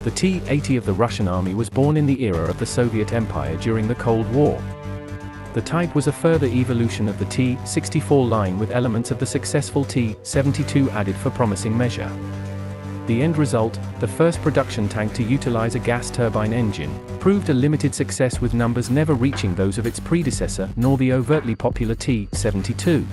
The T-80 of the Russian Army was born in the era of the Soviet Empire during the Cold War. The type was a further evolution of the T-64 line with elements of the successful T-72 added for promising measure. The end result, the first production tank to utilize a gas turbine engine, proved a limited success with numbers never reaching those of its predecessor nor the overtly popular T-72.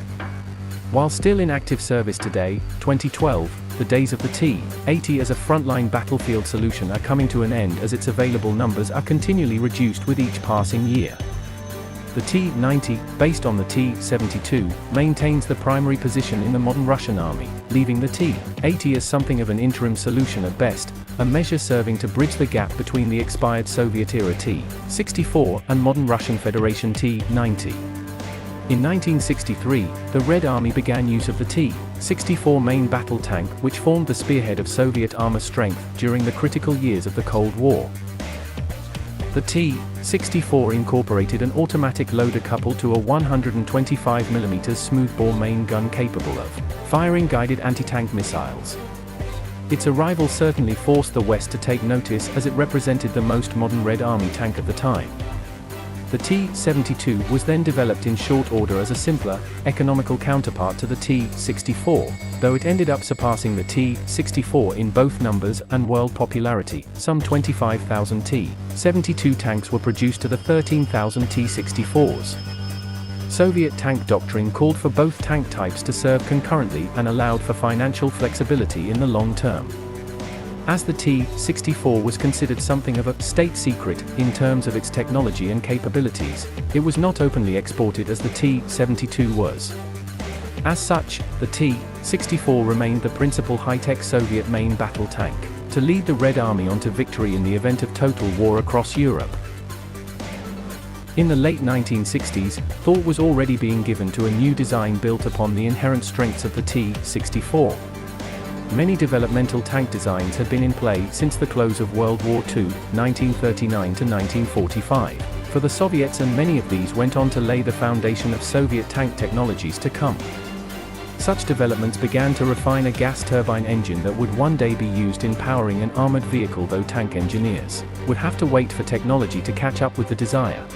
While still in active service today, 2012, the days of the T-80 as a frontline battlefield solution are coming to an end as its available numbers are continually reduced with each passing year. The T-90, based on the T-72, maintains the primary position in the modern Russian army, leaving the T-80 as something of an interim solution at best, a measure serving to bridge the gap between the expired Soviet-era T-64 and modern Russian Federation T-90. In 1963, the Red Army began use of the T-64 main battle tank, which formed the spearhead of Soviet armor strength during the critical years of the Cold War. The T-64 incorporated an automatic loader coupled to a 125mm smoothbore main gun capable of firing guided anti-tank missiles. Its arrival certainly forced the West to take notice as it represented the most modern Red Army tank of the time. The T-72 was then developed in short order as a simpler, economical counterpart to the T-64, though it ended up surpassing the T-64 in both numbers and world popularity. Some 25,000 T-72 tanks were produced to the 13,000 T-64s. Soviet tank doctrine called for both tank types to serve concurrently and allowed for financial flexibility in the long term. As the T-64 was considered something of a state secret in terms of its technology and capabilities, it was not openly exported as the T-72 was. As such, the T-64 remained the principal high-tech Soviet main battle tank, to lead the Red Army on to victory in the event of total war across Europe. In the late 1960s, thought was already being given to a new design built upon the inherent strengths of the T-64. Many developmental tank designs had been in play since the close of World War II, 1939 to 1945, for the Soviets, and many of these went on to lay the foundation of Soviet tank technologies to come. Such developments began to refine a gas turbine engine that would one day be used in powering an armored vehicle, though tank engineers would have to wait for technology to catch up with the desire.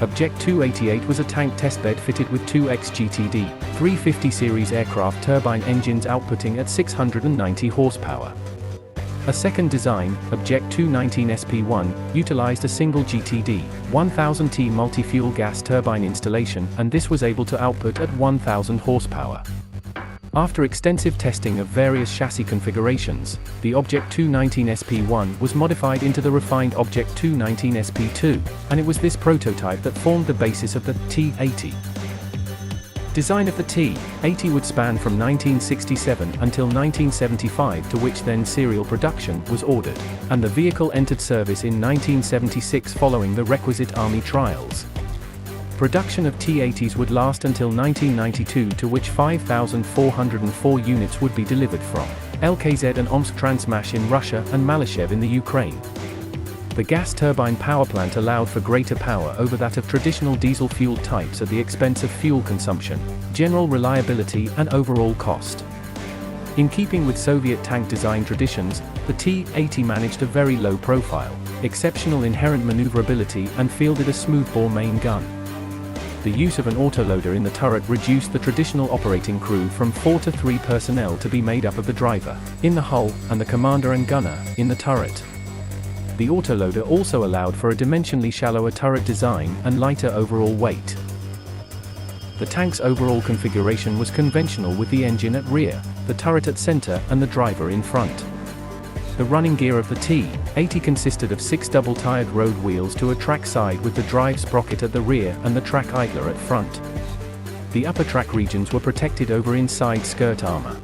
Object 288 was a tank testbed fitted with two XGTD 350 series aircraft turbine engines outputting at 690 horsepower. A second design, Object 219 SP1, utilized a single GTD 1000T multi-fuel gas turbine installation, and this was able to output at 1000 horsepower. After extensive testing of various chassis configurations, the Object 219 SP1 was modified into the refined Object 219 SP2, and it was this prototype that formed the basis of the T-80. Design of the T-80 would span from 1967 until 1975, to which then serial production was ordered, and the vehicle entered service in 1976 following the requisite Army trials. Production of T-80s would last until 1992, to which 5,404 units would be delivered from LKZ and Omsk Transmash in Russia and Malyshev in the Ukraine. The gas turbine power plant allowed for greater power over that of traditional diesel-fueled types at the expense of fuel consumption, general reliability and overall cost. In keeping with Soviet tank design traditions, the T-80 managed a very low profile, exceptional inherent maneuverability, and fielded a smoothbore main gun. The use of an autoloader in the turret reduced the traditional operating crew from 4 to 3 personnel to be made up of the driver in the hull and the commander and gunner in the turret. The autoloader also allowed for a dimensionally shallower turret design and lighter overall weight. The tank's overall configuration was conventional, with the engine at rear, the turret at center, and the driver in front. The running gear of the T-80 consisted of 6 double-tired road wheels to a track side with the drive sprocket at the rear and the track idler at front. The upper track regions were protected over inside skirt armor.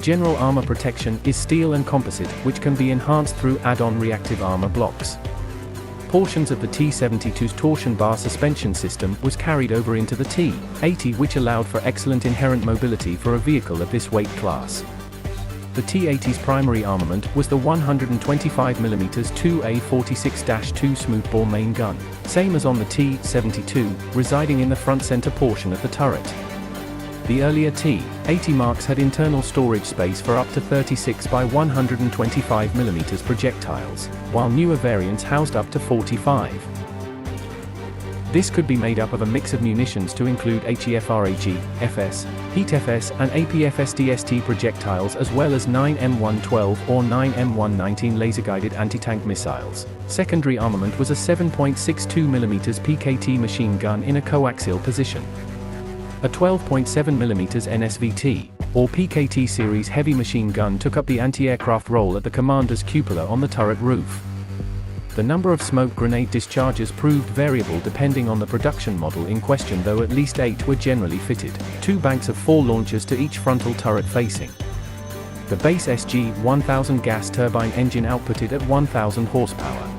General armor protection is steel and composite, which can be enhanced through add-on reactive armor blocks. Portions of the T-72's torsion bar suspension system was carried over into the T-80, which allowed for excellent inherent mobility for a vehicle of this weight class. The T-80's primary armament was the 125mm 2A46-2 smoothbore main gun, same as on the T-72, residing in the front center portion of the turret. The earlier T-80 marks had internal storage space for up to 36 by 125 mm projectiles, while newer variants housed up to 45. This could be made up of a mix of munitions to include HEFRAG, FS, HEAT-FS and APFSDST projectiles, as well as 9M112 or 9M119 laser-guided anti-tank missiles. Secondary armament was a 7.62 mm PKT machine gun in a coaxial position. A 12.7 mm NSVT, or PKT series heavy machine gun took up the anti-aircraft role at the commander's cupola on the turret roof. The number of smoke grenade discharges proved variable depending on the production model in question, though at least 8 were generally fitted, 2 banks of 4 launchers to each frontal turret facing. The base SG-1000 gas turbine engine outputted at 1000 horsepower.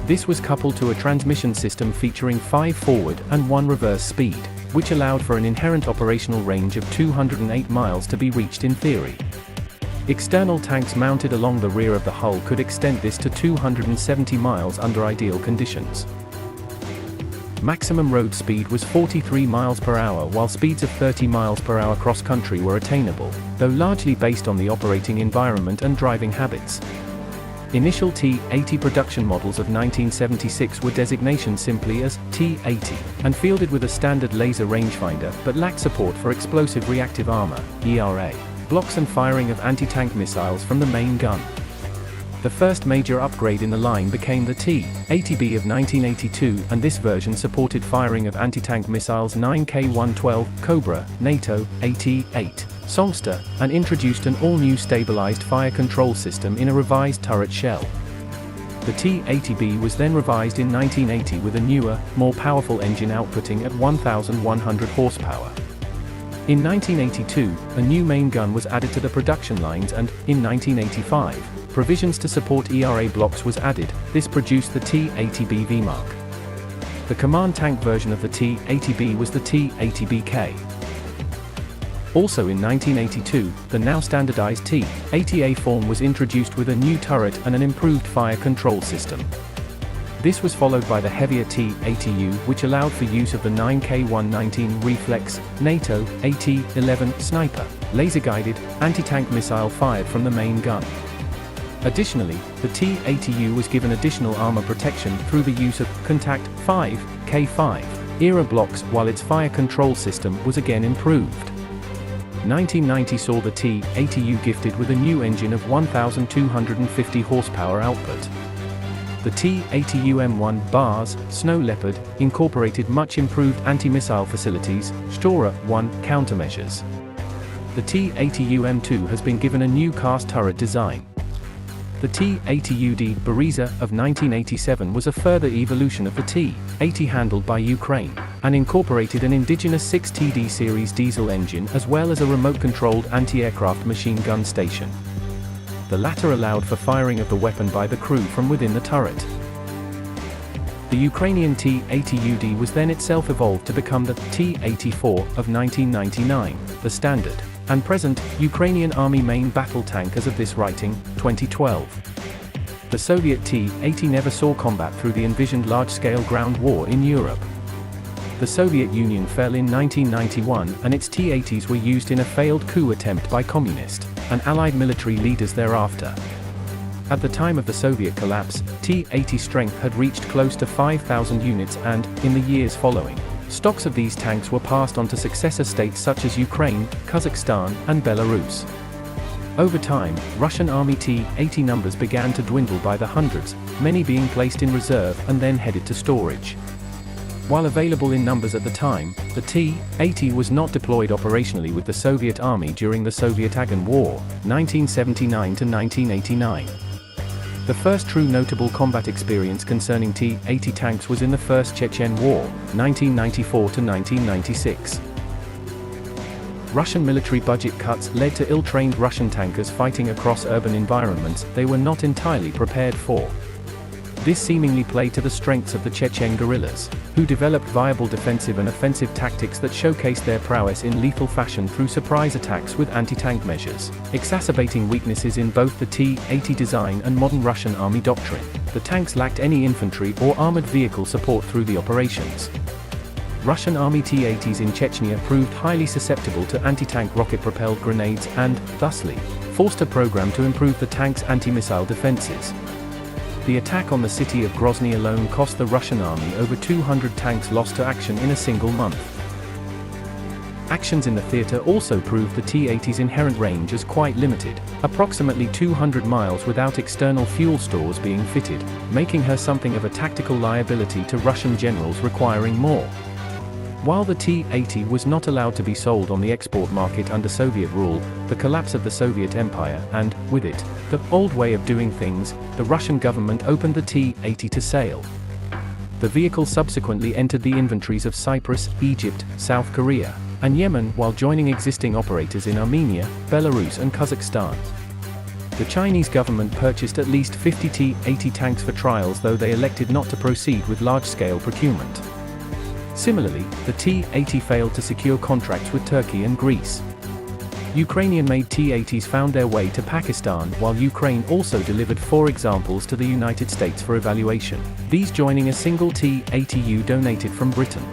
This was coupled to a transmission system featuring 5 forward and 1 reverse speed, which allowed for an inherent operational range of 208 miles to be reached in theory. External tanks mounted along the rear of the hull could extend this to 270 miles under ideal conditions. Maximum road speed was 43 miles per hour, while speeds of 30 miles per hour cross-country were attainable, though largely based on the operating environment and driving habits. Initial T-80 production models of 1976 were designated simply as T-80, and fielded with a standard laser rangefinder, but lacked support for explosive reactive armor, ERA, blocks and firing of anti-tank missiles from the main gun. The first major upgrade in the line became the T-80B of 1982, and this version supported firing of anti-tank missiles 9K-112, Cobra, NATO, AT-8, Songster, and introduced an all-new stabilized fire control system in a revised turret shell. The T-80B was then revised in 1980 with a newer, more powerful engine outputting at 1,100 horsepower. In 1982, a new main gun was added to the production lines, and, in 1985, provisions to support ERA blocks was added. This produced the T-80B VMark. The command tank version of the T-80B was the T-80BK. Also in 1982, the now standardized T-80A form was introduced with a new turret and an improved fire control system. This was followed by the heavier T-80U, which allowed for use of the 9K-119 Reflex, NATO, AT-11 Sniper, laser-guided, anti-tank missile fired from the main gun. Additionally, the T-80U was given additional armor protection through the use of Contact 5, K5, era blocks, while its fire control system was again improved. 1990 saw the T-80U gifted with a new engine of 1,250 horsepower output. The T-80U-M1 BARS, Snow Leopard, incorporated much improved anti-missile facilities, Stora-1 countermeasures. The T-80U-M2 has been given a new cast turret design. The T-80UD Bereza of 1987 was a further evolution of the T-80 handled by Ukraine, and incorporated an indigenous 6TD series diesel engine as well as a remote-controlled anti-aircraft machine gun station. The latter allowed for firing of the weapon by the crew from within the turret. The Ukrainian T-80UD was then itself evolved to become the T-84 of 1999, the standard and present Ukrainian Army main battle tank as of this writing, 2012. The Soviet T-80 never saw combat through the envisioned large-scale ground war in Europe. The Soviet Union fell in 1991, and its T-80s were used in a failed coup attempt by communist and Allied military leaders thereafter. At the time of the Soviet collapse, T-80 strength had reached close to 5,000 units, and, in the years following, stocks of these tanks were passed on to successor states such as Ukraine, Kazakhstan, and Belarus. Over time, Russian Army T-80 numbers began to dwindle by the hundreds, many being placed in reserve and then headed to storage. While available in numbers at the time, the T-80 was not deployed operationally with the Soviet Army during the Soviet-Afghan War, 1979 to 1989. The first true notable combat experience concerning T-80 tanks was in the First Chechen War, 1994 to 1996. Russian military budget cuts led to ill-trained Russian tankers fighting across urban environments they were not entirely prepared for. This seemingly played to the strengths of the Chechen guerrillas, who developed viable defensive and offensive tactics that showcased their prowess in lethal fashion through surprise attacks with anti-tank measures, exacerbating weaknesses in both the T-80 design and modern Russian army doctrine. The tanks lacked any infantry or armored vehicle support through the operations. Russian Army T-80s in Chechnya proved highly susceptible to anti-tank rocket-propelled grenades and, thusly, forced a program to improve the tank's anti-missile defenses. The attack on the city of Grozny alone cost the Russian army over 200 tanks lost to action in a single month. Actions in the theater also proved the T-80's inherent range as quite limited, approximately 200 miles without external fuel stores being fitted, making her something of a tactical liability to Russian generals requiring more. While the T-80 was not allowed to be sold on the export market under Soviet rule, the collapse of the Soviet Empire and, with it, the old way of doing things, the Russian government opened the T-80 to sale. The vehicle subsequently entered the inventories of Cyprus, Egypt, South Korea, and Yemen while joining existing operators in Armenia, Belarus and Kazakhstan. The Chinese government purchased at least 50 T-80 tanks for trials, though they elected not to proceed with large-scale procurement. Similarly, the T-80 failed to secure contracts with Turkey and Greece. Ukrainian-made T-80s found their way to Pakistan, while Ukraine also delivered 4 examples to the United States for evaluation, these joining a single T-80U donated from Britain.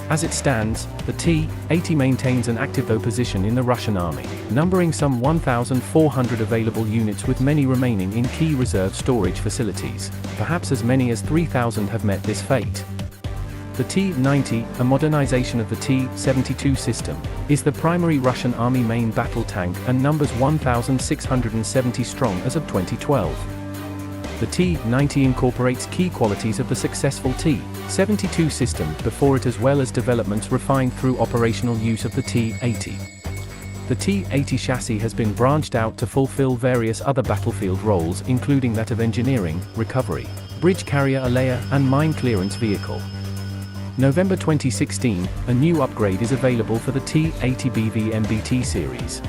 As it stands, the T-80 maintains an active position in the Russian army, numbering some 1,400 available units, with many remaining in key reserve storage facilities. Perhaps as many as 3,000 have met this fate. The T-90, a modernization of the T-72 system, is the primary Russian Army main battle tank and numbers 1,670 strong as of 2012. The T-90 incorporates key qualities of the successful T-72 system before it, as well as developments refined through operational use of the T-80. The T-80 chassis has been branched out to fulfill various other battlefield roles, including that of engineering, recovery, bridge carrier Alea, and mine clearance vehicle. November 2016, a new upgrade is available for the T-80BV MBT series.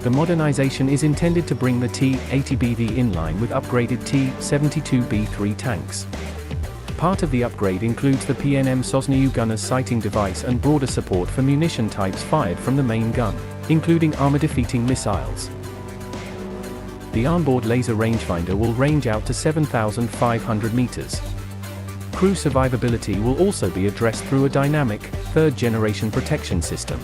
The modernization is intended to bring the T-80BV in line with upgraded T-72B3 tanks. Part of the upgrade includes the PNM Sosnyu gunner's sighting device and broader support for munition types fired from the main gun, including armor-defeating missiles. The onboard laser rangefinder will range out to 7,500 meters. Crew survivability will also be addressed through a dynamic, third-generation protection system.